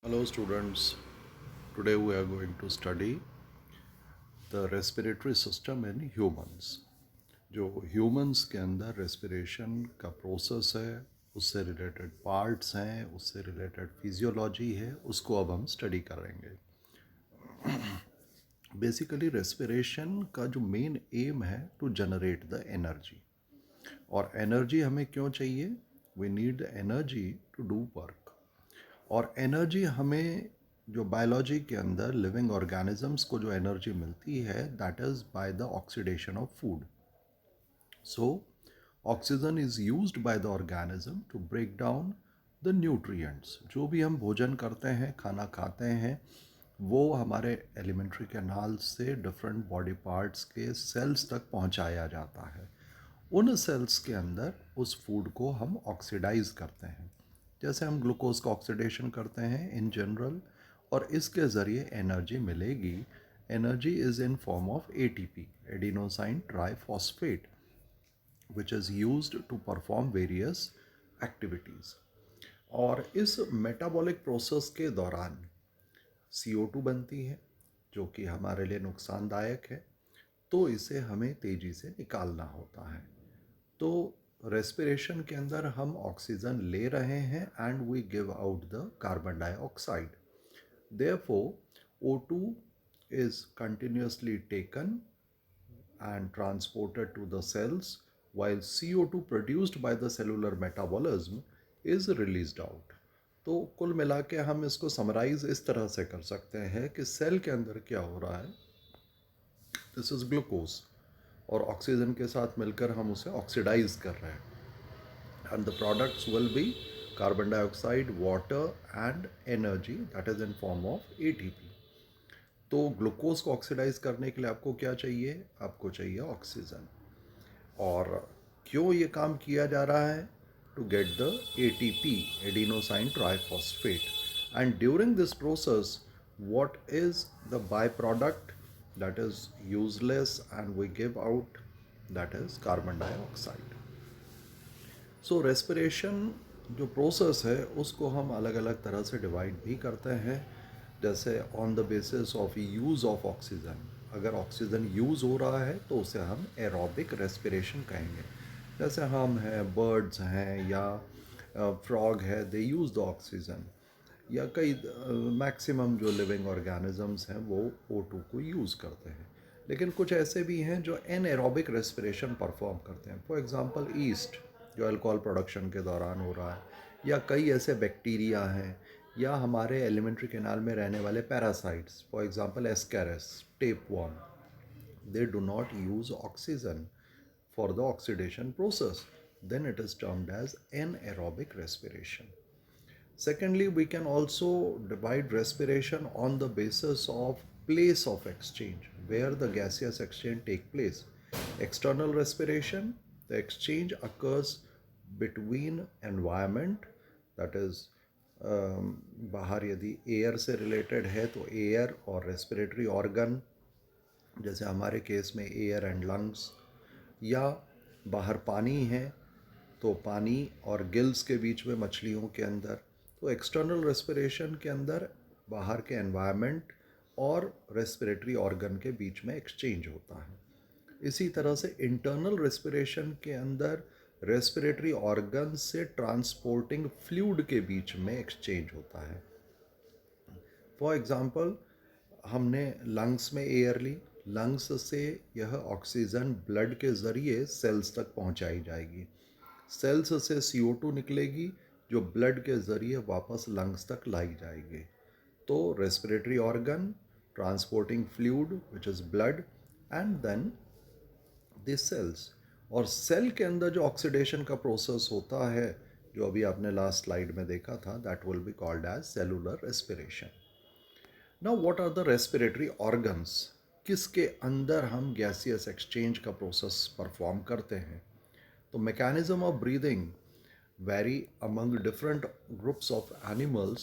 Hello students, today we are going to study the respiratory system in humans. जो humans के अंदर respiration का process है, उससे related parts हैं, उससे related physiology है, उसको अब हम study करेंगे. Basically respiration का जो main aim है to generate the energy. और energy हमें क्यों चाहिए? We need the energy to do work. और एनर्जी हमें जो बायोलॉजी के अंदर लिविंग ऑर्गेनिजम्स को जो एनर्जी मिलती है that is by the oxidation of food. So oxygen is used by the organism to break down the nutrients. जो भी हम भोजन करते हैं, खाना खाते हैं, वो हमारे एलिमेंट्री कैनाल से डिफरेंट बॉडी पार्ट्स के सेल्स तक पहुंचाया जाता है. उन सेल्स के अंदर उस फूड को हम ऑक्सीडाइज करते हैं, जैसे हम ग्लूकोज का ऑक्सीडेशन करते हैं इन जनरल, और इसके ज़रिए एनर्जी मिलेगी. Energy is in form of ATP, adenosine triphosphate, which is used to perform various activities. और इस मेटाबॉलिक प्रोसेस के दौरान CO2 बनती है, जो कि हमारे लिए नुकसानदायक है, तो इसे हमें तेज़ी से निकालना होता है. तो रेस्पिरेशन के अंदर हम ऑक्सीजन ले रहे हैं and we give out the carbon dioxide. Therefore O2 is continuously taken and transported to the cells, while CO2 produced by the cellular metabolism is released out. तो कुल मिला के हम इसको समराइज इस तरह से कर सकते हैं कि सेल के अंदर क्या हो रहा है. दिस इज ग्लूकोज, और ऑक्सीजन के साथ मिलकर हम उसे ऑक्सीडाइज कर रहे हैं, and the products will be carbon dioxide, water and energy that is in form of ATP. तो ग्लूकोज को ऑक्सीडाइज करने के लिए आपको क्या चाहिए? आपको चाहिए ऑक्सीजन. और क्यों ये काम किया जा रहा है? To get the ATP, adenosine triphosphate. And during this process what is the byproduct that is useless and we give out, that is carbon dioxide. So respiration जो प्रोसेस है उसको हम अलग अलग तरह से डिवाइड भी करते हैं, जैसे on the basis of use of oxygen. अगर ऑक्सीजन यूज़ हो रहा है तो उसे हम एरोबिक रेस्पिरेशन कहेंगे. जैसे हम हैं, बर्ड्स हैं, या फ्रॉग है, दे यूज़ द ऑक्सीजन. या कई मैक्सिमम जो लिविंग ऑर्गेनिजम्स हैं वो O2 को यूज़ करते हैं. लेकिन कुछ ऐसे भी हैं जो एनएरोबिक रेस्पिरेशन परफॉर्म करते हैं. फॉर एग्जांपल ईस्ट, जो अल्कोहल प्रोडक्शन के दौरान हो रहा है, या कई ऐसे बैक्टीरिया हैं, या हमारे एलिमेंट्री कैनाल में रहने वाले parasites, for example Ascaris, tapeworm, they do not use oxygen for the oxidation process. Then it is termed as anaerobic respiration. Secondly, we can also divide respiration on the basis of place of exchange, where the gaseous exchange take place. External respiration, the exchange occurs between environment, that is बाहर यदि air से related है तो air और respiratory organ, जैसे हमारे case में air and lungs, या बाहर पानी है तो पानी और गिल्स के बीच में मछलियों के अंदर. तो एक्सटर्नल रेस्पिरेशन के अंदर बाहर के एनवायरनमेंट और रेस्पिरेटरी ऑर्गन के बीच में एक्सचेंज होता है. इसी तरह से इंटरनल रेस्पिरेशन के अंदर रेस्पिरेटरी ऑर्गन से ट्रांसपोर्टिंग फ्लूइड के बीच में एक्सचेंज होता है. फॉर एग्जांपल, हमने लंग्स में एयर ली, लंग्स से यह ऑक्सीजन ब्लड के ज़रिए सेल्स तक पहुंचाई जाएगी. सेल्स से CO2 निकलेगी, जो ब्लड के ज़रिए वापस लंग्स तक लाई जाएगी. तो respiratory organ transporting fluid which is blood, and then this cells. और सेल के अंदर जो ऑक्सीडेशन का प्रोसेस होता है, जो अभी आपने लास्ट स्लाइड में देखा था, that will be called as cellular respiration. Now what are the respiratory organs? किसके अंदर हम गैसियस एक्सचेंज का प्रोसेस परफॉर्म करते हैं? तो mechanism of breathing vary among different groups of animals,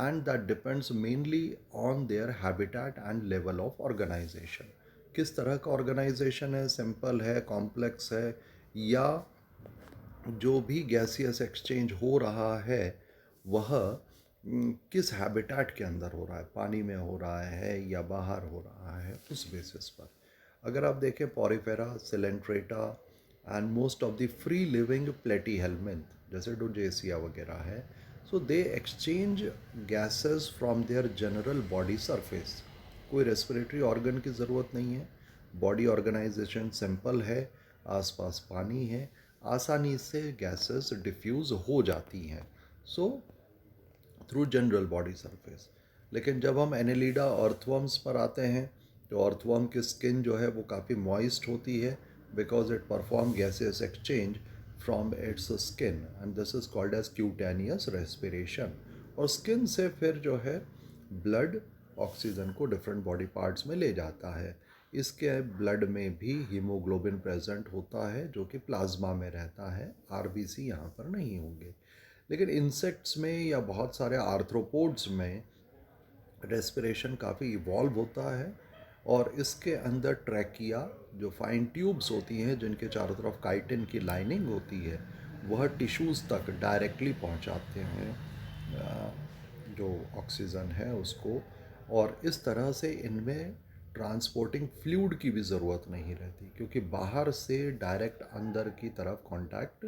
and that depends mainly on their habitat and level of organization. किस तरह का ऑर्गेनाइजेशन है, सिंपल है, कॉम्प्लेक्स है, या जो भी गैसियस एक्सचेंज हो रहा है वह किस हैबिटेट के अंदर हो रहा है, पानी में हो रहा है या बाहर हो रहा है, उस बेसिस पर। अगर आप देखें Porifera, Coelenterata and most of the free living platyhelminth जैसे डोजेसिया वगैरह है, so they exchange gases from their general body surface. कोई रेस्पिरेटरी ऑर्गन की ज़रूरत नहीं है, बॉडी ऑर्गेनाइजेशन सिंपल है, आसपास पानी है, आसानी से गैसेस डिफ्यूज़ हो जाती हैं, so through general body surface. लेकिन जब हम एनेलिडा अर्थवर्म्स पर आते हैं तो अर्थवर्म की स्किन जो है वो काफ़ी मॉइस्ट होती है because it perform gases exchange from its skin and this is called as cutaneous respiration. और स्किन से फिर जो है ब्लड ऑक्सीजन को डिफरेंट बॉडी पार्ट्स में ले जाता है। इसके ब्लड में भी हीमोग्लोबिन प्रेजेंट होता है जो कि प्लाज्मा में रहता है, आरबीसी यहाँ पर नहीं होंगे। लेकिन इंसेक्ट्स में या बहुत सारे आर्थ्रोपोड्स में रेस्पिरेशन काफ़ी इवॉल्व होता है और इसके अंदर ट्रैकिया जो फाइन ट्यूब्स होती हैं जिनके चारों तरफ काइटिन की लाइनिंग होती है, वह टिश्यूज़ तक डायरेक्टली पहुंचाते हैं जो ऑक्सीजन है उसको। और इस तरह से इनमें ट्रांसपोर्टिंग फ्लूइड की भी ज़रूरत नहीं रहती क्योंकि बाहर से डायरेक्ट अंदर की तरफ कांटेक्ट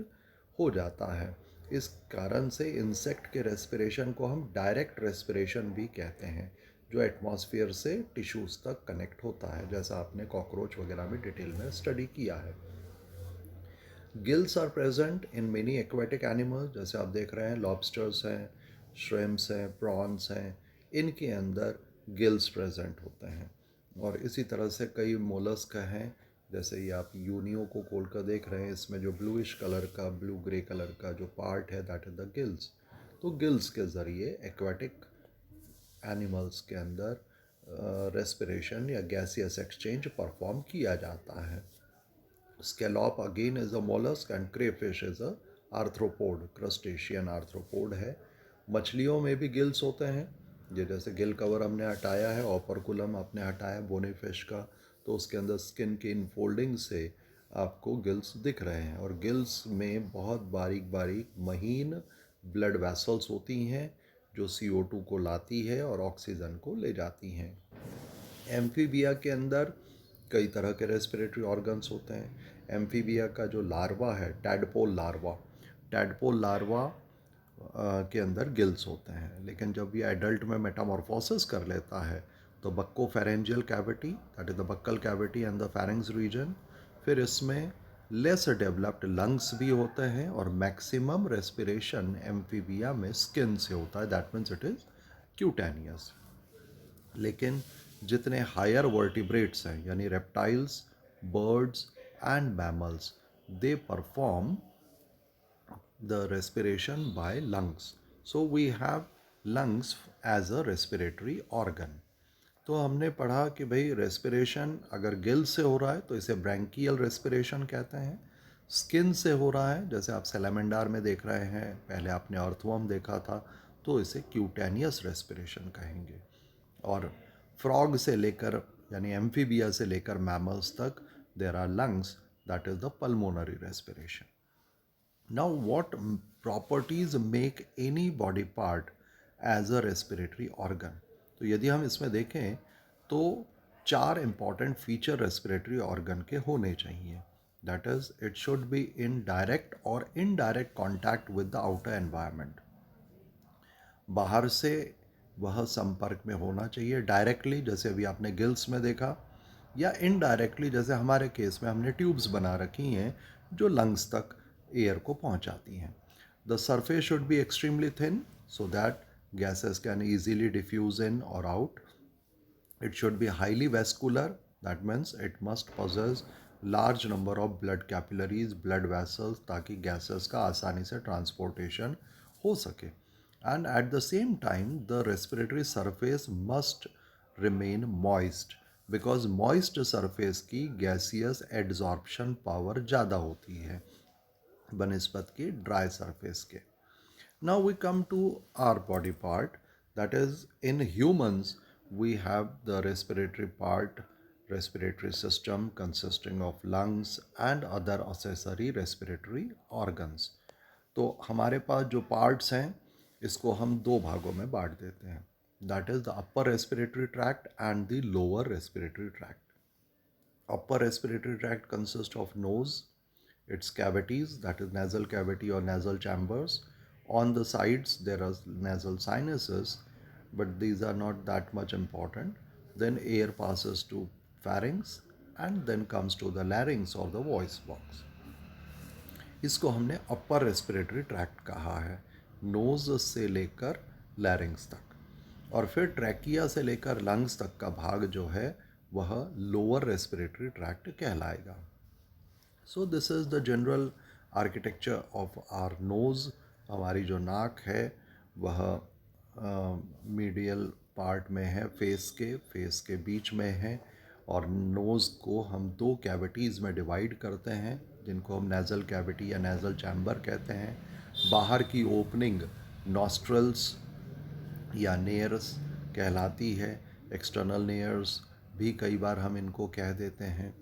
हो जाता है। इस कारण से इंसेक्ट के रेस्पिरेशन को हम डायरेक्ट रेस्पिरेशन भी कहते हैं, जो एटमॉस्फेयर से टिश्यूज़ तक कनेक्ट होता है, जैसा आपने कॉकरोच वगैरह में डिटेल में स्टडी किया है। Gills are present in many aquatic animals, जैसे आप देख रहे हैं लॉबस्टर्स हैं, श्रिम्प्स हैं, प्रॉन्स हैं, इनके अंदर गिल्स प्रेजेंट होते हैं। और इसी तरह से कई मोलस्क हैं, जैसे ये आप यूनियो को खोल कर देख रहे हैं, इसमें जो ब्लूइश कलर का, ब्लू ग्रे कलर का जो पार्ट है दैट इज़ द गिल्स। तो गिल्स के ज़रिए एक्वेटिक एनिमल्स के अंदर रेस्पिरेशन या गैसियस एक्सचेंज परफॉर्म किया जाता है। Scallop again is a mollusc and crayfish is a arthropod, crustacean arthropod है। मछलियों में भी गिल्स होते हैं, ये जैसे गिल कवर हमने हटाया है, ऑपरकुलम आपने हटाया बोनी फिश का, तो उसके अंदर स्किन की इनफोल्डिंग से आपको गिल्स दिख रहे हैं। और गिल्स में बहुत बारीक बारीक महीन ब्लड वेसल्स होती हैं जो CO2 को लाती है और ऑक्सीजन को ले जाती हैं। एम्फीबिया के अंदर कई तरह के रेस्पिरेटरी ऑर्गन्स होते हैं। एम्फीबिया का जो लार्वा है, टैडपोल लार्वा के अंदर गिल्स होते हैं। लेकिन जब ये एडल्ट में मेटामॉर्फोसिस कर लेता है तो buccopharyngeal cavity, that is the buccal cavity and the pharynx region, फिर इसमें लेस डेवलप्ड लंग्स भी होते हैं और मैक्सिमम रेस्पिरेशन एम्फीबिया में स्किन से होता है, that means it is cutaneous. लेकिन जितने हायर वर्टिब्रेट्स हैं यानी reptiles, birds and mammals, they perform the respiration by lungs. So we have lungs as a respiratory organ. तो हमने पढ़ा कि भाई रेस्पिरेशन अगर गिल से हो रहा है तो इसे ब्रैंकियल रेस्पिरेशन कहते हैं। स्किन से हो रहा है, जैसे आप सैलामेंडार में देख रहे हैं, पहले आपने अर्थवर्म देखा था, तो इसे क्यूटेनियस रेस्पिरेशन कहेंगे। और फ्रॉग से लेकर यानी एम्फीबिया से लेकर मैमल्स तक there are lungs, that is the pulmonary respiration. Now, what properties make any body part as a respiratory organ? तो यदि हम इसमें देखें तो 4 important feature respiratory organ के होने चाहिए. That is, it should be in direct or indirect contact with the outer environment. बाहर से वह संपर्क में होना चाहिए, डायरेक्टली जैसे अभी आपने गिल्स में देखा, या इनडायरेक्टली जैसे हमारे केस में हमने ट्यूब्स बना रखी हैं जो लंग्स तक एयर को पहुंचाती हैं। The surface should be extremely thin so that gases can easily diffuse in or out. It should be highly vascular, that means it must possess large number of blood capillaries, blood vessels, ताकि gases का आसानी से transportation हो सके. And at the same time the respiratory surface must remain moist, because moist surface की gaseous adsorption power ज़्यादा होती है बनिस्बत की ड्राई सरफेस के. Now we come to our body part, that is in humans we have the respiratory part, respiratory system consisting of lungs and other accessory respiratory organs. तो हमारे पास जो parts हैं इसको हम दो भागों में बांट देते हैं, that is the upper respiratory tract and the lower respiratory tract. Upper respiratory tract consists of nose, its cavities, that is nasal cavity or nasal chambers. On the sides, there are nasal sinuses, but these are not that much important. Then air passes to pharynx and then comes to the larynx or the voice box. इसको हमने अपर respiratory tract कहा है, knows से लेकर लैरिंग्स तक. और फिर trachea से लेकर लंग्स तक का भाग जो है वह लोअर रेस्पिरेटरी ट्रैक्ट कहलाएगा. So this is the general architecture of our nose. हमारी जो नाक है वह मीडियल पार्ट में है, फेस के बीच में है. और नोज़ को हम दो कैविटीज़ में डिवाइड करते हैं जिनको हम नेज़ल कैविटी या नेज़ल चैम्बर कहते हैं. बाहर की ओपनिंग नॉस्ट्रल्स या नेयर्स कहलाती है. एक्सटर्नल नेयर्स भी कई बार हम इनको कह देते हैं.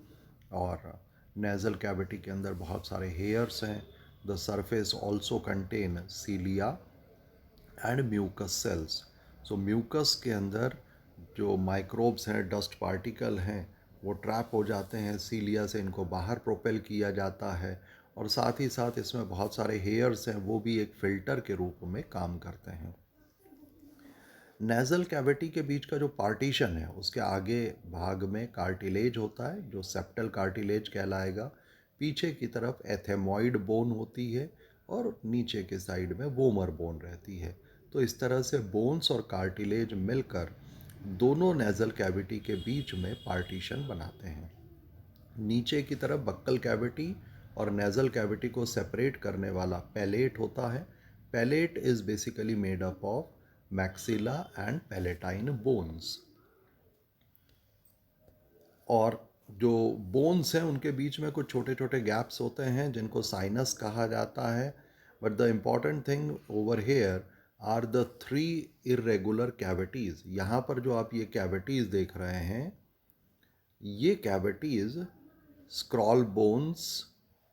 और नेज़ल कैविटी के अंदर बहुत सारे हेयर्स हैं. The surface also contain cilia and mucus cells. So mucus के अंदर जो माइक्रोब्स हैं, डस्ट पार्टिकल हैं, वो ट्रैप हो जाते हैं. सीलिया से इनको बाहर प्रोपेल किया जाता है. और साथ ही साथ इसमें बहुत सारे हेयर्स हैं, वो भी एक फ़िल्टर के रूप में काम करते हैं. नेज़ल कैविटी के बीच का जो पार्टीशन है उसके आगे भाग में कार्टिलेज होता है जो सेप्टल कार्टिलेज कहलाएगा. पीछे की तरफ एथेमॉइड बोन होती है और नीचे के साइड में वोमर बोन रहती है. तो इस तरह से बोन्स और कार्टिलेज मिलकर दोनों नेज़ल कैविटी के बीच में पार्टीशन बनाते हैं. नीचे की तरफ बक्कल कैविटी और नेज़ल कैविटी को सेपरेट करने वाला पैलेट होता है. Palate is basically made up of maxilla and palatine bones. और जो बोन्स हैं उनके बीच में कुछ छोटे छोटे गैप्स होते हैं जिनको साइनस कहा जाता है. But the important thing over here are the 3 irregular cavities. यहाँ पर जो आप ये कैविटीज़ देख रहे हैं, ये कैविटीज़ स्क्रॉल बोन्स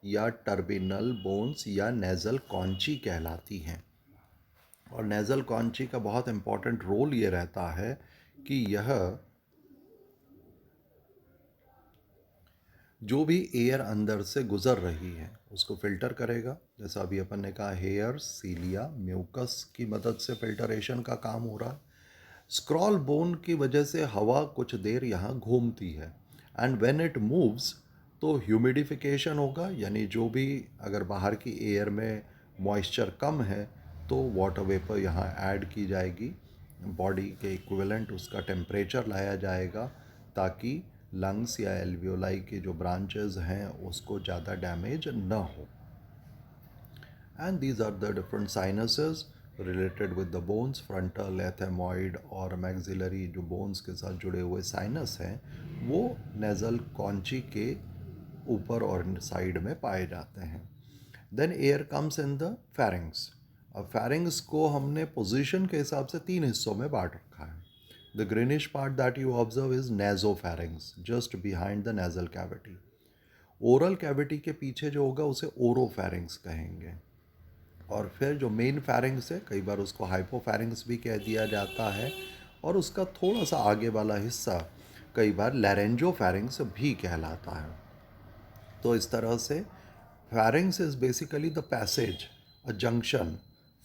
या टर्बिनल बोन्स या नेज़ल कॉन्ची कहलाती हैं. और नेज़ल कॉन्ची का बहुत इम्पॉर्टेंट रोल ये रहता है कि यह जो भी एयर अंदर से गुज़र रही है उसको फ़िल्टर करेगा. जैसा अभी अपन ने कहा, हेयर, सीलिया, म्यूकस की मदद से फ़िल्टरेशन का काम हो रहा है. स्क्रॉल बोन की वजह से हवा कुछ देर यहाँ घूमती है एंड व्हेन इट मूव्स तो ह्यूमिडिफिकेशन होगा, यानी जो भी अगर बाहर की एयर में मॉइस्चर कम है तो वाटर वेपर यहाँ ऐड की जाएगी. बॉडी के इक्विवेलेंट उसका टेम्परेचर लाया जाएगा ताकि लंग्स या एल्वियोलाई के जो ब्रांचेस हैं उसको ज़्यादा डैमेज न हो. And these are the different sinuses related with the bones. Frontal, ethmoid और मैक्सिलरी जो बोन्स के साथ जुड़े हुए साइनस हैं वो नेज़ल कॉन्ची के ऊपर और साइड में पाए जाते हैं. Then air comes in the pharynx. अब फेरिंग्स को हमने पोजीशन के हिसाब से 3 हिस्सों में बांट रखा है. The greenish part that you observe is nasopharynx, just behind the nasal cavity. Oral cavity के पीछे जो होगा उसे ओरोफेरिंग्स कहेंगे. और फिर जो मेन फेरिंग्स है, कई बार उसको हाइपोफेरिंग्स भी कह दिया जाता है, और उसका थोड़ा सा आगे वाला हिस्सा कई बार लैरेंजोफेरिंग्स भी कहलाता है. तो इस तरह से pharynx is basically the passage, a junction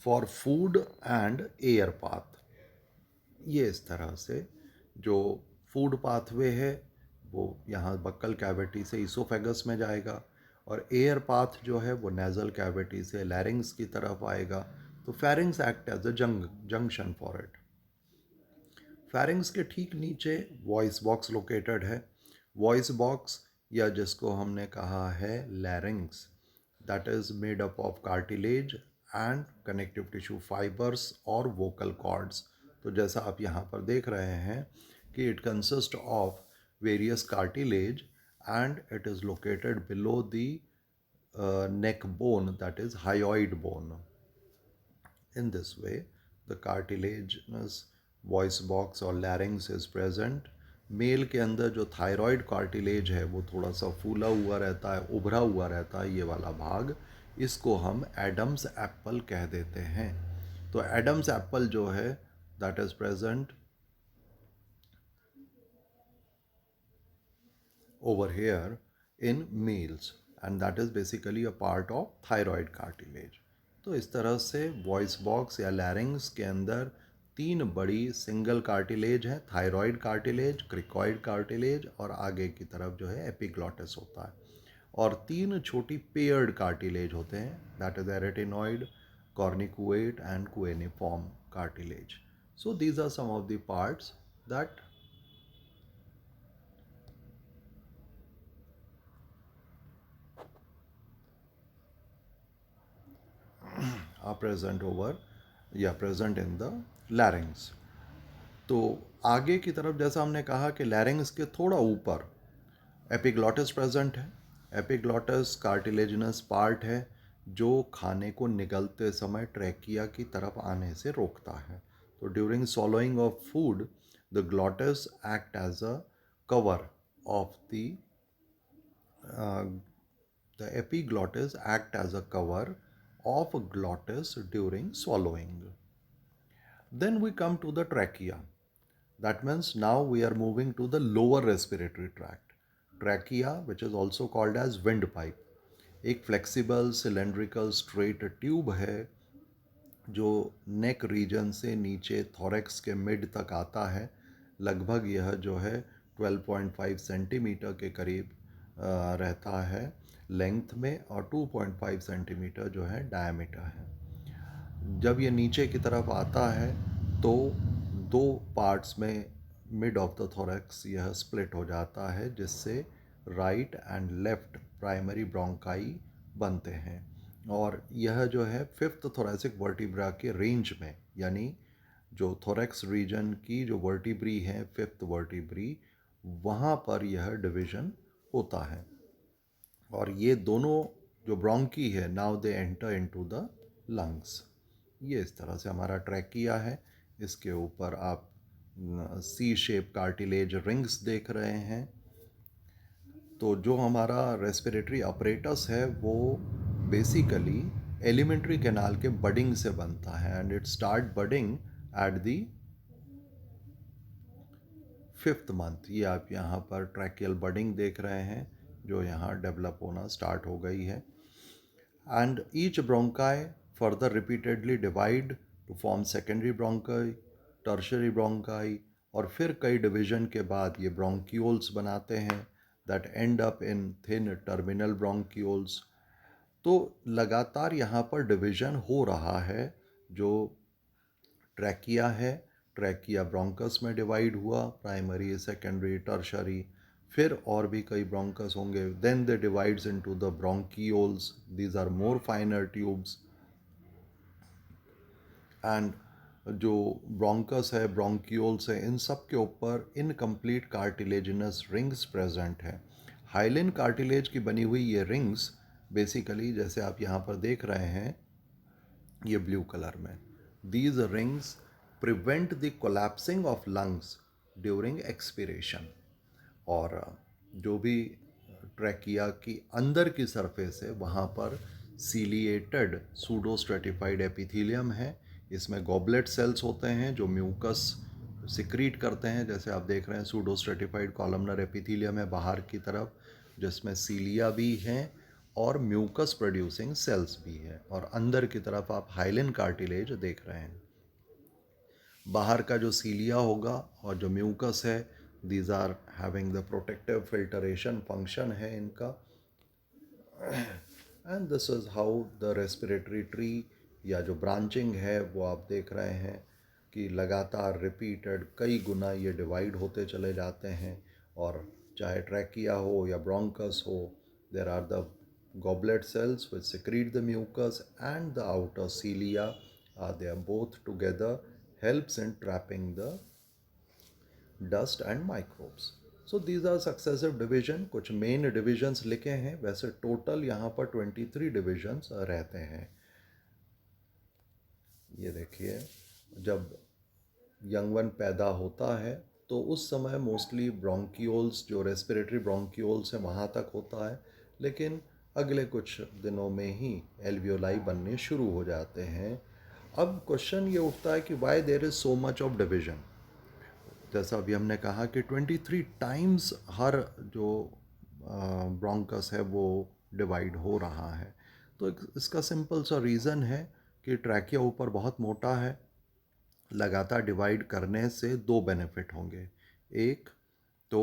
for food and air path. ये इस तरह से जो फूड पाथवे है वो यहाँ बक्कल कैविटी से इसोफेगस में जाएगा और एयर पाथ जो है वो नेज़ल कैविटी से लैरिंग्स की तरफ आएगा. तो pharynx act as a junction for it. Pharynx के ठीक नीचे वॉइस बॉक्स लोकेटेड है. वॉइस बॉक्स या जिसको हमने कहा है larynx, that is made up of cartilage and connective tissue fibres और वोकल कॉर्ड्स. तो जैसा आप यहाँ पर देख रहे हैं कि it consist of various cartilage and it is located below the neck bone, that is hyoid bone. In this way the cartilaginous voice box और larynx is present. मेल के अंदर जो थायराइड कार्टिलेज है वो थोड़ा सा फूला हुआ रहता है, उभरा हुआ रहता है, ये वाला भाग, इसको हम एडम्स एप्पल कह देते हैं. तो एडम्स एप्पल जो है that is present over here in males and that is basically a part of thyroid cartilage. तो इस तरह से वॉइस बॉक्स या लैरिंग्स के अंदर तीन बड़ी सिंगल कार्टिलेज हैं, थायराइड कार्टिलेज, क्रिकॉइड कार्टिलेज और आगे की तरफ जो है एपिग्लॉटिस होता है, और तीन छोटी पेयर्ड कार्टिलेज होते हैं that is arytenoid, corniculate and cuneiform cartilage. So these are some of the parts that are present over या present in the larynx. तो आगे की तरफ जैसा हमने कहा कि लैरिंग्स के थोड़ा ऊपर एपिग्लॉटिस प्रेजेंट है. एपिग्लॉटिस कार्टिलेजिनस पार्ट है जो खाने को निगलते समय ट्रैकिया की तरफ आने से रोकता है. तो during swallowing of food the glottis act as a cover of the epiglottis act as a cover of glottis during swallowing. Then we come to the trachea. That means now we are moving to the lower respiratory tract. Trachea, which is also called as windpipe, एक flexible cylindrical straight tube है जो neck region से नीचे thorax के mid तक आता है. लगभग यह जो है 12.5 सेंटीमीटर के करीब रहता है लेंथ में और 2.5 सेंटीमीटर जो है डायमीटर है. जब ये नीचे की तरफ आता है तो दो पार्ट्स में मिड ऑफ द थोरेक्स यह स्प्लिट हो जाता है जिससे right and left primary bronchi बनते हैं. और यह जो है फिफ्थ थोरेसिक वर्टिब्रा के रेंज में, यानी जो थोरेक्स रीजन की जो वर्टिब्री हैं फिफ्थ वर्टिब्री, वहाँ पर यह डिवीजन होता है. और ये दोनों जो ब्रोंकी है now they enter into the lungs. ये इस तरह से हमारा ट्रैकिया है. इसके ऊपर आप सी शेप कार्टिलेज रिंग्स देख रहे हैं. तो जो हमारा रेस्पिरेटरी अपरेटस है वो बेसिकली एलिमेंट्री कैनाल के बडिंग से बनता है and it start budding at the 5th month. ये आप यहाँ पर ट्रैकियल बडिंग देख रहे हैं जो यहाँ डेवलप होना स्टार्ट हो गई है. And each bronchi further repeatedly divide to form secondary bronchi, tertiary bronchi, और फिर कई डिवीजन के बाद ये ब्रोंक्यूल्स बनाते हैं that end up in thin terminal bronchioles. तो लगातार यहाँ पर डिवीजन हो रहा है. जो ट्रैकिया है, ट्रैकिया ब्रोंकस में डिवाइड हुआ, प्राइमरी, सेकेंडरी, टर्शरी, फिर और भी कई ब्रोंकस होंगे. Then they divides into the bronchioles. These are more finer tubes. And जो ब्रोंकस है, ब्रोंक्यूल्स है, इन सब के ऊपर इनकम्प्लीट कार्टिलेजिनस रिंग्स प्रेजेंट है. हाइलिन कार्टिलेज की बनी हुई ये रिंग्स बेसिकली जैसे आप यहाँ पर देख रहे हैं ये ब्लू कलर में, these rings prevent the collapsing of lungs during expiration. और जो भी ट्रैकिया की अंदर की सरफेस है वहाँ पर सीलिएटेड सूडोस्ट्रेटिफाइड एपिथेलियम है. इसमें गॉबलेट सेल्स होते हैं जो म्यूकस सिक्रीट करते हैं. जैसे आप देख रहे हैं सूडोस्ट्रेटिफाइड कॉलमनर एपिथेलियम है बाहर की तरफ जिसमें सीलिया भी हैं और म्यूकस प्रोड्यूसिंग सेल्स भी है. और अंदर की तरफ आप हाइलिन कार्टिलेज देख रहे हैं. बाहर का जो सीलिया होगा और जो म्यूकस है, these are having the protective filtration function है इनका. And this is how the respiratory tree या जो ब्रांचिंग है वो आप देख रहे हैं कि लगातार रिपीटेड कई गुना ये डिवाइड होते चले जाते हैं. और चाहे ट्रैकिया हो या ब्रोंकस हो, there are the goblet cells which secrete the mucus and the outer cilia. They are both together helps in trapping the dust and microbes. So these are successive division. कुछ main divisions लिखे हैं, वैसे total यहाँ पर 23 divisions रहते हैं. ये देखिए जब यंग वन पैदा होता है तो उस समय मोस्टली ब्रोंक्यूल्स जो रेस्पिरेटरी ब्रोंक्यूल्स हैं वहाँ तक होता है, लेकिन अगले कुछ दिनों में ही एल्वियोलाई बनने शुरू हो जाते हैं. अब क्वेश्चन ये उठता है कि why there is so much of division. जैसा अभी हमने कहा कि 23 टाइम्स हर जो ब्रोंकस है वो डिवाइड हो रहा है। तो इसका सिंपल सा रीज़न है कि ट्रैकिया ऊपर बहुत मोटा है। लगातार डिवाइड करने से दो बेनिफिट होंगे। एक तो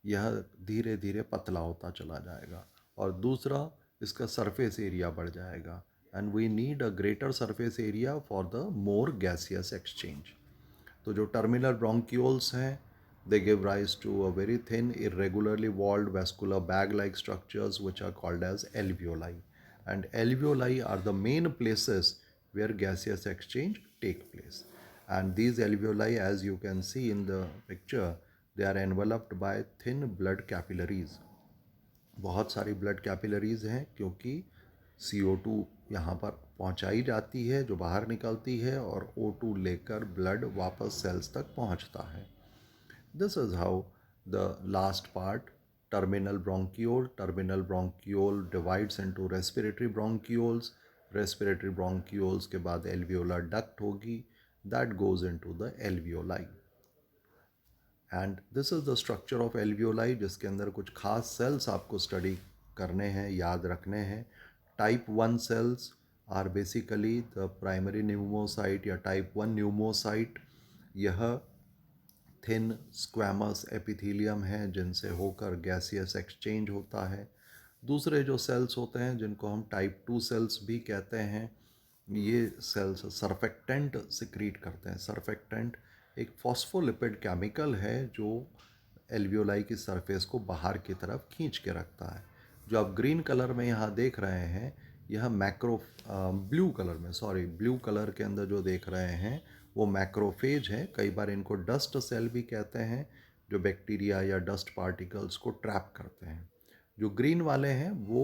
यह धीरे धीरे पतला होता चला जाएगा, और दूसरा इसका सरफेस एरिया बढ़ जाएगा, and we need a greater surface area for the more gaseous exchange. तो जो टर्मिनल ब्रोंक्यूल्स हैं, they give rise to a very thin, irregularly walled vascular bag-like structures which are called as alveoli. And alveoli are the main places where gaseous exchange take place. And these alveoli, as you can see in the picture, they are enveloped by thin blood capillaries. बहुत सारी blood capillaries हैं, क्योंकि CO2 यहाँ पर पहुँचाई जाती है जो बाहर निकलती है, और O2 लेकर ब्लड वापस सेल्स तक पहुँचता है। This is how the last part, terminal bronchiole divides into respiratory bronchioles. Respiratory bronchioles के बाद alveolar duct होगी, that goes into the alveoli. And this is the structure of alveoli, जिसके अंदर कुछ खास सेल्स आपको स्टडी करने हैं, याद रखने हैं। Type 1 cells are basically the primary pneumocyte या टाइप 1 न्यूमोसाइट। यह थिन स्क्वैमस एपिथेलियम है जिनसे होकर गैसियस एक्सचेंज होता है। दूसरे जो सेल्स होते हैं, जिनको हम टाइप 2 सेल्स भी कहते हैं, ये सेल्स सरफेक्टेंट सिक्रीट करते हैं। सरफेक्टेंट एक फॉस्फोलिपिड केमिकल है जो एल्वियोलाई की सरफेस को बाहर की तरफ खींच के रखता है। जो आप ग्रीन कलर में यहाँ देख रहे हैं, यह ब्लू कलर के अंदर जो देख रहे हैं वो मैक्रोफेज है। कई बार इनको डस्ट सेल भी कहते हैं, जो बैक्टीरिया या डस्ट पार्टिकल्स को ट्रैप करते हैं। जो ग्रीन वाले हैं वो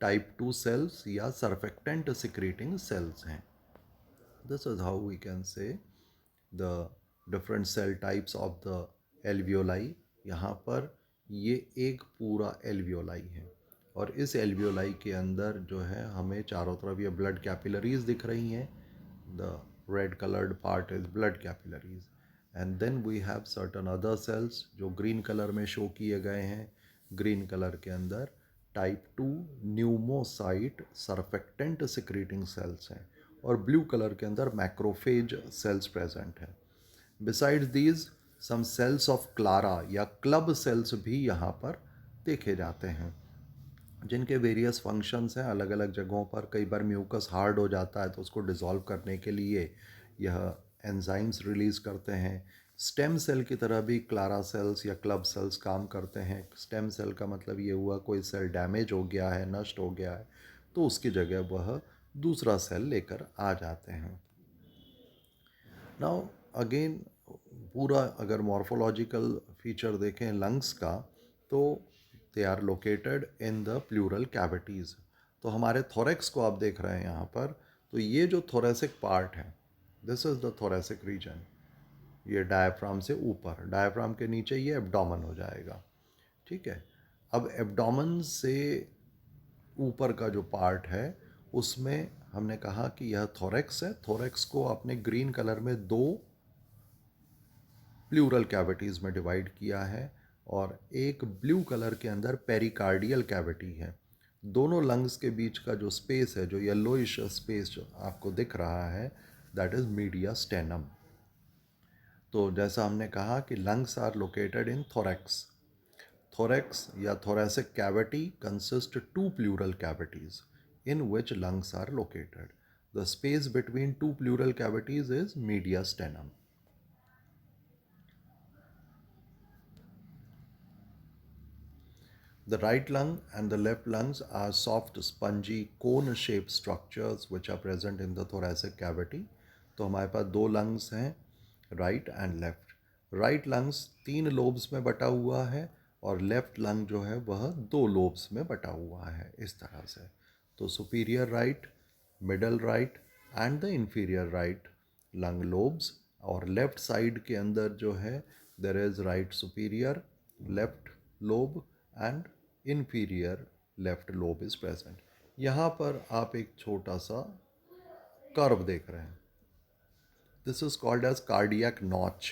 टाइप 2 सेल्स या सरफेक्टेंट सिक्रीटिंग सेल्स हैं। This is how we can say the different cell types of the alveoli. यहाँ पर ये एक पूरा एल्वियोलाई है, और इस एल्वियोलाई के अंदर जो है हमें चारों तरफ ये ब्लड कैपिलरीज दिख रही हैं। The red coloured part is blood capillaries, and then we have certain other cells जो ग्रीन कलर में शो किए गए हैं। ग्रीन कलर के अंदर type 2 pneumocyte surfactant secreting cells हैं, और ब्लू कलर के अंदर मैक्रोफेज सेल्स प्रेजेंट हैं। Besides these some cells of Clara या क्लब सेल्स भी यहाँ पर देखे जाते हैं, जिनके वेरियस फंक्शंस हैं अलग अलग जगहों पर। कई बार म्यूकस हार्ड हो जाता है तो उसको डिसॉल्व करने के लिए यह एंजाइम्स रिलीज़ करते हैं। स्टेम सेल की तरह भी क्लारा सेल्स या क्लब सेल्स काम करते हैं। स्टेम सेल का मतलब ये हुआ कोई सेल डैमेज हो गया है, नष्ट हो गया है, तो उसकी जगह वह दूसरा सेल लेकर आ जाते हैं। नाउ अगेन पूरा अगर मॉर्फोलॉजिकल फीचर देखें लंग्स का, तो they are located in the pleural cavities. तो हमारे थोरेक्स को आप देख रहे हैं यहाँ पर, तो ये जो थोरेसिक पार्ट है, this is the thoracic region. ये डायफ्राम से ऊपर, डायफ्राम के नीचे ये एब्डोमेन हो जाएगा। ठीक है, अब एब्डोमेन से ऊपर का जो पार्ट है उसमें हमने कहा कि यह थोरेक्स है। थोरेक्स को आपने ग्रीन कलर में दो प्लूरल कैविटीज़ में डिवाइड किया है, और एक ब्लू कलर के अंदर पेरिकार्डियल कैविटी है। दोनों लंग्स के बीच का जो स्पेस है, जो येलोइश स्पेस जो आपको दिख रहा है, दैट इज़ मीडिया स्टेनम। तो जैसा हमने कहा कि lungs are located in thorax. Thorax या thoracic cavity consists two pleural cavities in which lungs are located. The space between two pleural cavities is mediastinum. The right lung and the left lungs are soft, spongy, cone-shaped structures which are present in the thoracic cavity. तो हमारे पास दो lungs हैं, right and left. Right lungs 3 lobes में बटा हुआ है, और left lung जो है वह 2 लोब्स में बटा हुआ है, इस तरह से। तो superior right, middle right and the inferior right lung lobes, और लेफ्ट साइड के अंदर जो है there is right superior left lobe and inferior left lobe is present. यहाँ पर आप एक छोटा सा कर्व देख रहे हैं। This is called as cardiac notch.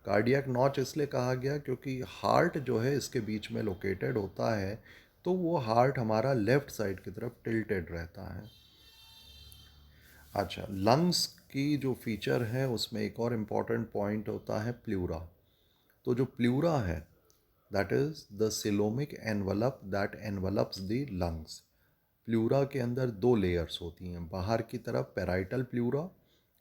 Cardiac notch इसलिए कहा गया क्योंकि हार्ट जो है इसके बीच में लोकेटेड होता है, तो वो हार्ट हमारा लेफ्ट साइड की तरफ टिल्टेड रहता है। अच्छा, लंग्स की जो फीचर है उसमें एक और इम्पॉर्टेंट पॉइंट होता है प्लूरा। तो जो प्लूरा है that is the coelomic envelope that envelopes the lungs. Pleura के अंदर दो लेयर्स होती हैं, बाहर की तरफ parietal pleura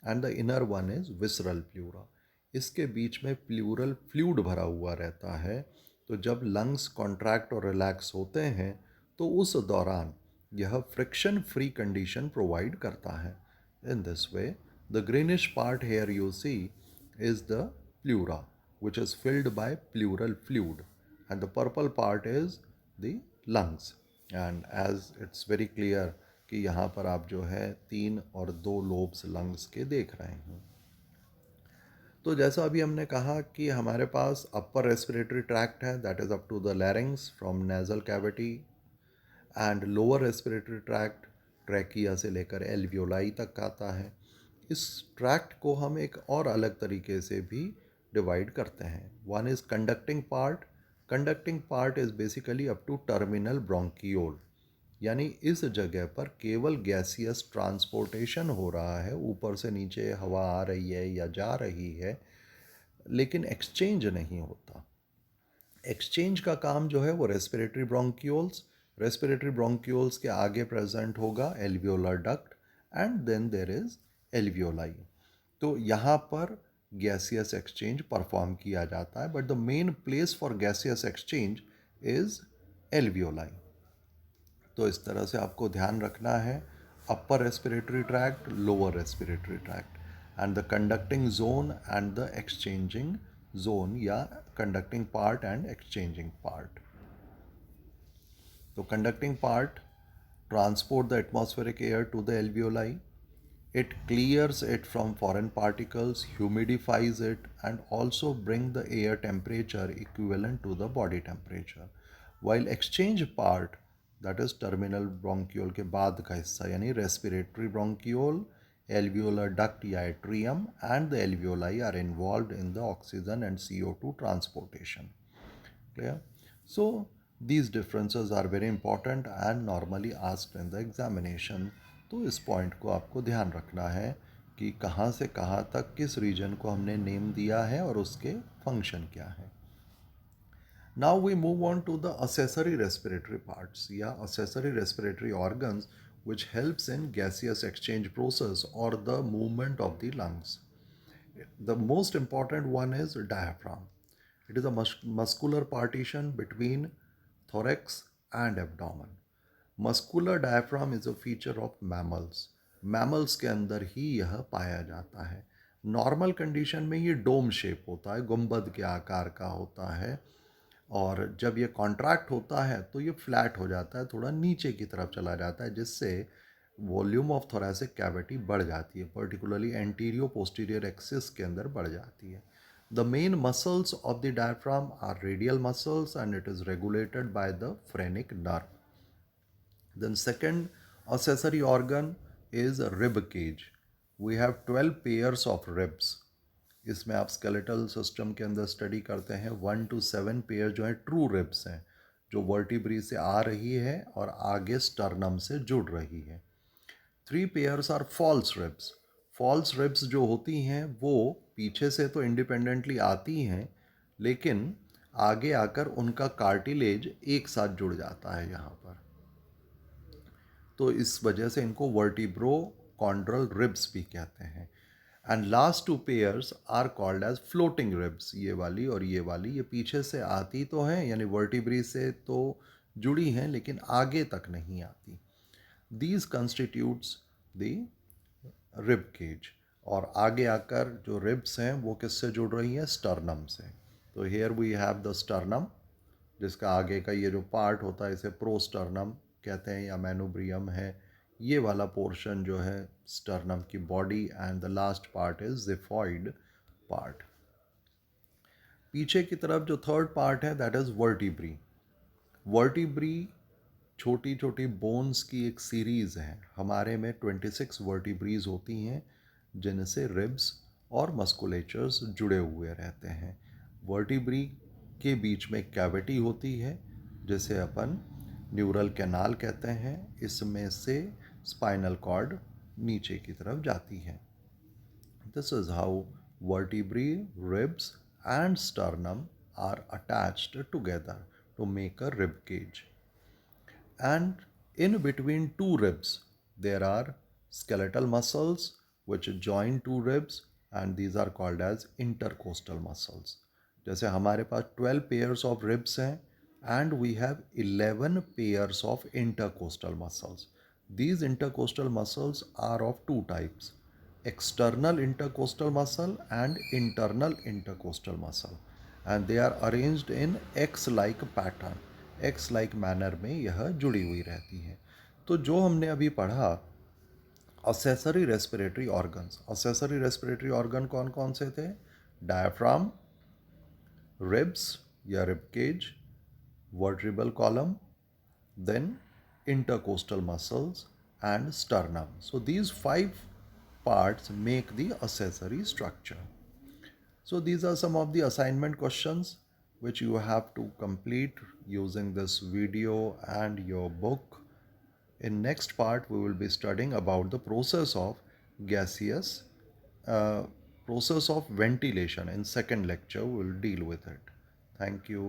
and the inner one is visceral pleura. इसके बीच में प्लूरल फ्लूइड भरा हुआ रहता है। तो जब लंग्स कॉन्ट्रैक्ट और रिलैक्स होते हैं तो उस दौरान यह फ्रिक्शन फ्री कंडीशन प्रोवाइड करता है। In this way the greenish part here you see is the pleura which is filled by pleural fluid, and the purple part is the lungs. And as it's very clear कि यहाँ पर आप जो है 3 और 2 lobes lungs के देख रहे हैं। तो जैसा अभी हमने कहा कि हमारे पास अपर रेस्पिरेटरी ट्रैक्ट है that is up to the larynx from nasal cavity, and lower respiratory tract trachea से लेकर एल्वियोलाई तक आता है। इस ट्रैक्ट को हम एक और अलग तरीके से भी डिवाइड करते हैं। One is conducting part. Conducting part is basically up to terminal bronchiole, यानी इस जगह पर केवल गैसियस ट्रांसपोर्टेशन हो रहा है, ऊपर से नीचे हवा आ रही है या जा रही है, लेकिन एक्सचेंज नहीं होता। एक्सचेंज का काम जो है वो रेस्पिरेटरी ब्रोंक्यूल्स के आगे प्रेजेंट होगा alveolar duct, and then there is alveoli. तो यहाँ पर गैसियस एक्सचेंज परफॉर्म किया जाता है, but the main place for gaseous exchange is alveoli. तो इस तरह से आपको ध्यान रखना है, upper respiratory tract, lower respiratory tract, and the conducting zone and the exchanging zone, या conducting part and exchanging part. तो conducting part transport the atmospheric air to the alveoli. It clears it from foreign particles, humidifies it, and also bring the air temperature equivalent to the body temperature. While exchange part, that is terminal bronchiole के बाद का हिस्सा यानी respiratory bronchiole, alveolar duct या atrium, and the alveoli are involved in the oxygen and CO2 transportation. Clear? So these differences are very important and normally asked in the examination. तो इस point को आपको ध्यान रखना है कि कहाँ से कहाँ तक किस रीजन को हमने नेम दिया है और उसके फंक्शन क्या है। Now we move on to the accessory respiratory parts या accessory respiratory organs which helps in gaseous exchange process or the movement of the lungs. The most important one is diaphragm. It is a muscular partition between thorax and abdomen. Muscular diaphragm is a feature of mammals. Mammals के अंदर ही यह पाया जाता है। Normal condition में ये dome shape होता है, गुंबद के आकार का होता है, और जब ये कॉन्ट्रैक्ट होता है तो ये फ्लैट हो जाता है, थोड़ा नीचे की तरफ चला जाता है, जिससे वॉल्यूम ऑफ थोरेसिक कैविटी बढ़ जाती है, पर्टिकुलरली एंटीरियो पोस्टीरियर एक्सिस के अंदर बढ़ जाती है। The main muscles of the diaphragm are radial muscles and it is regulated by the phrenic nerve. Then second accessory organ is rib cage. We have 12 pairs of ribs. इसमें आप skeletal system के अंदर study करते हैं 1 to 7 pair जो है true ribs हैं, जो वर्टिब्री से आ रही है और आगे स्टर्नम से जुड़ रही है। 3 pairs are false ribs. False ribs जो होती हैं वो पीछे से तो इंडिपेंडेंटली आती हैं, लेकिन आगे आकर उनका कार्टिलेज एक साथ जुड़ जाता है यहाँ पर, तो इस वजह से इनको वर्टिब्रो कॉन्ड्रल रिब्स भी कहते हैं। And last 2 pairs are called as floating ribs. ये वाली और ये वाली, ये पीछे से आती तो हैं, यानी वर्टिब्री से तो जुड़ी हैं लेकिन आगे तक नहीं आती। These constitutes the rib cage, और आगे आकर जो रिब्स हैं वो किससे जुड़ रही हैं, स्टर्नम से। तो here we have the sternum, जिसका आगे का ये जो पार्ट होता है इसे प्रोस्टर्नम कहते हैं या मैनुब्रियम है। ये वाला पोर्शन जो है स्टर्नम की body, and the last part is xiphoid part. पीछे की तरफ जो थर्ड पार्ट है दैट इज वर्टिब्री। वर्टिब्री छोटी छोटी बोन्स की एक सीरीज़ है। हमारे में 26 वर्टिब्रीज होती हैं, जिनसे रिब्स और मस्कुलेचर्स जुड़े हुए रहते हैं। वर्टिब्री के बीच में कैविटी होती है जिसे अपन न्यूरल कैनाल कहते हैं। इसमें से स्पाइनल कॉर्ड नीचे की तरफ जाती है। This is how vertebrae, ribs, and sternum are attached together to make a rib cage. And in between two ribs, there are skeletal muscles which join two ribs, and these are called as intercostal muscles. जैसे हमारे पास 12 pairs of ribs हैं and we have 11 pairs of intercostal muscles. These intercostal muscles are of two types: external intercostal muscle and internal intercostal muscle, and they are arranged in X-like pattern. X-like manner में यह जुड़ी हुई रहती है। तो जो हमने अभी पढ़ा accessory respiratory organs, accessory respiratory organ कौन कौन से थे? डायफ्राम, रिब्स या rib cage, vertebral column, then intercostal muscles and sternum. So these 5 parts make the accessory structure. So these are some of the assignment questions which you have to complete using this video and your book. In next part we will be studying about the process of gaseous process of ventilation. In second lecture we will deal with it. Thank you.